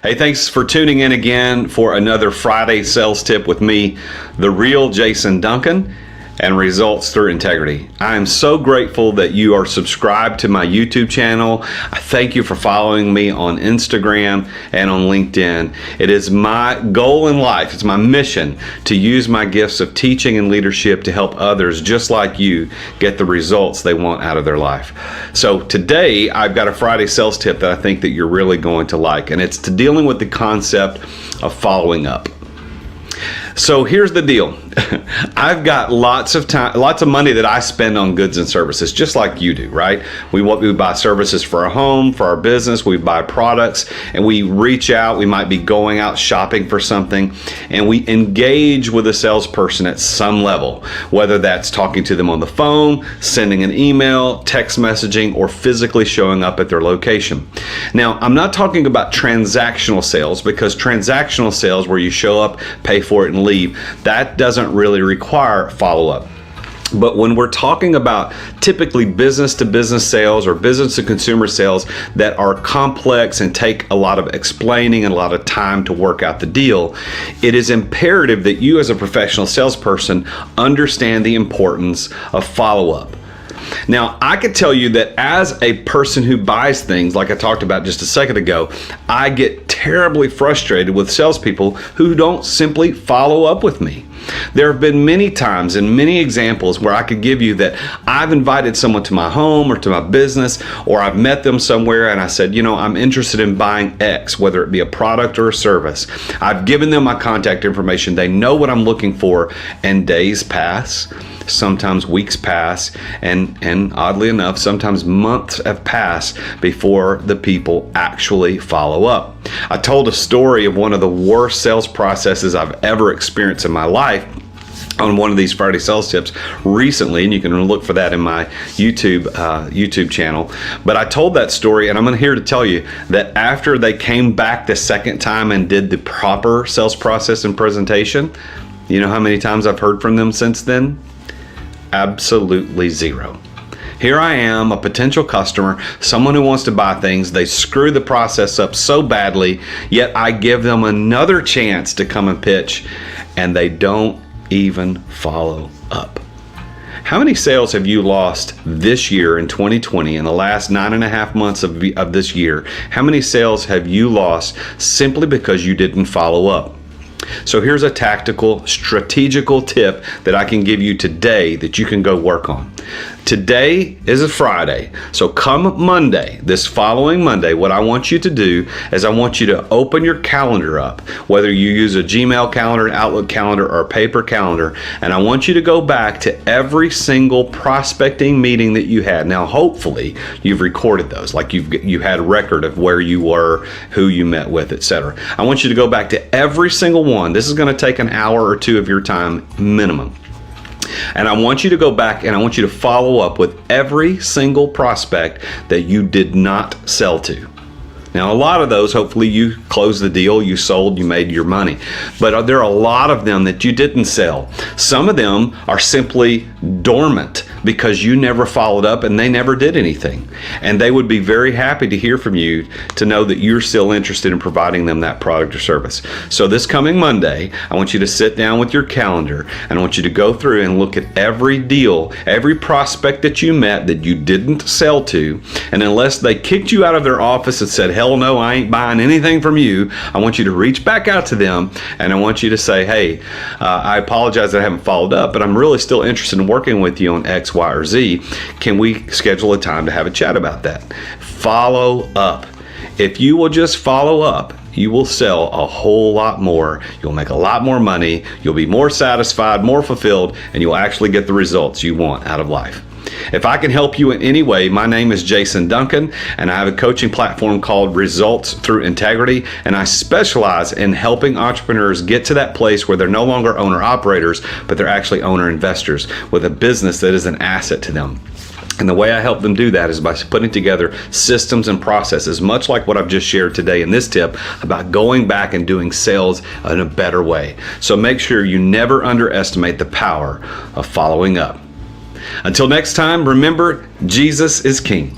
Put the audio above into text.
Hey, thanks for tuning in again for another Friday sales tip with me, the real Jason Duncan, and results through integrity. I am so grateful that you are subscribed to my YouTube channel. I thank you for following me on Instagram and on LinkedIn. It is my goal in life, it's my mission to use my gifts of teaching and leadership to help others just like you get the results they want out of their life. So today I've got a Friday sales tip that I think that you're really going to like, and it's to dealing with the concept of following up. So here's the deal. I've got lots of time, lots of money that I spend on goods and services, just like you do, right? We buy services for our home, for our business, we buy products, and we reach out. We might be going out shopping for something, and we engage with a salesperson at some level, whether that's talking to them on the phone, sending an email, text messaging, or physically showing up at their location. Now, I'm not talking about transactional sales, because transactional sales where you show up, pay for it, and leave, that doesn't really require follow-up. But when we're talking about typically business-to-business sales or business-to-consumer sales that are complex and take a lot of explaining and a lot of time to work out the deal, it is imperative that you as a professional salesperson understand the importance of follow-up. Now, I could tell you that as a person who buys things, like I talked about just a second ago, I get terribly frustrated with salespeople who don't simply follow up with me. There have been many times and many examples where I could give you that I've invited someone to my home or to my business, or I've met them somewhere and I said, you know, I'm interested in buying X, whether it be a product or a service. I've given them my contact information. They know what I'm looking for, and days pass. Sometimes weeks pass, and oddly enough, sometimes months have passed before the people actually follow up. I told a story of one of the worst sales processes I've ever experienced in my life on one of these Friday sales tips recently, and you can look for that in my YouTube channel. But I told that story, and I'm here to tell you that after they came back the second time and did the proper sales process and presentation, you know how many times I've heard from them since then? Absolutely zero. Here I am, a potential customer, someone who wants to buy things. They screw the process up so badly, yet I give them another chance to come and pitch, and they don't even follow up. How many sales have you lost this year in 2020, in the last 9.5 months of this year? How many sales have you lost simply because you didn't follow up? So here's a tactical, strategical tip that I can give you today that you can go work on. Today is a Friday, so come Monday, this following Monday, what I want you to do is I want you to open your calendar up, whether you use a Gmail calendar, an Outlook calendar, or a paper calendar, and I want you to go back to every single prospecting meeting that you had. Now, hopefully, you've recorded those, like you had record of where you were, who you met with, etc. I want you to go back to every single one. This is going to take an hour or two of your time minimum. And I want you to go back and I want you to follow up with every single prospect that you did not sell to. Now, a lot of those, hopefully you closed the deal, you sold, you made your money. But there are a lot of them that you didn't sell. Some of them are simply dormant because you never followed up and they never did anything. And they would be very happy to hear from you to know that you're still interested in providing them that product or service. So this coming Monday, I want you to sit down with your calendar and I want you to go through and look at every deal, every prospect that you met that you didn't sell to. And unless they kicked you out of their office and said, hell no, I ain't buying anything from you, I want you to reach back out to them and I want you to say, hey, I apologize that I haven't followed up, but I'm really still interested in working with you on X, Y, or Z. Can we schedule a time to have a chat about that? Follow up. If you will just follow up, you will sell a whole lot more. You'll make a lot more money. You'll be more satisfied, more fulfilled, and you'll actually get the results you want out of life. If I can help you in any way, my name is Jason Duncan, and I have a coaching platform called Results Through Integrity, and I specialize in helping entrepreneurs get to that place where they're no longer owner-operators, but they're actually owner-investors with a business that is an asset to them. And the way I help them do that is by putting together systems and processes, much like what I've just shared today in this tip about going back and doing sales in a better way. So make sure you never underestimate the power of following up. Until next time, remember, Jesus is King.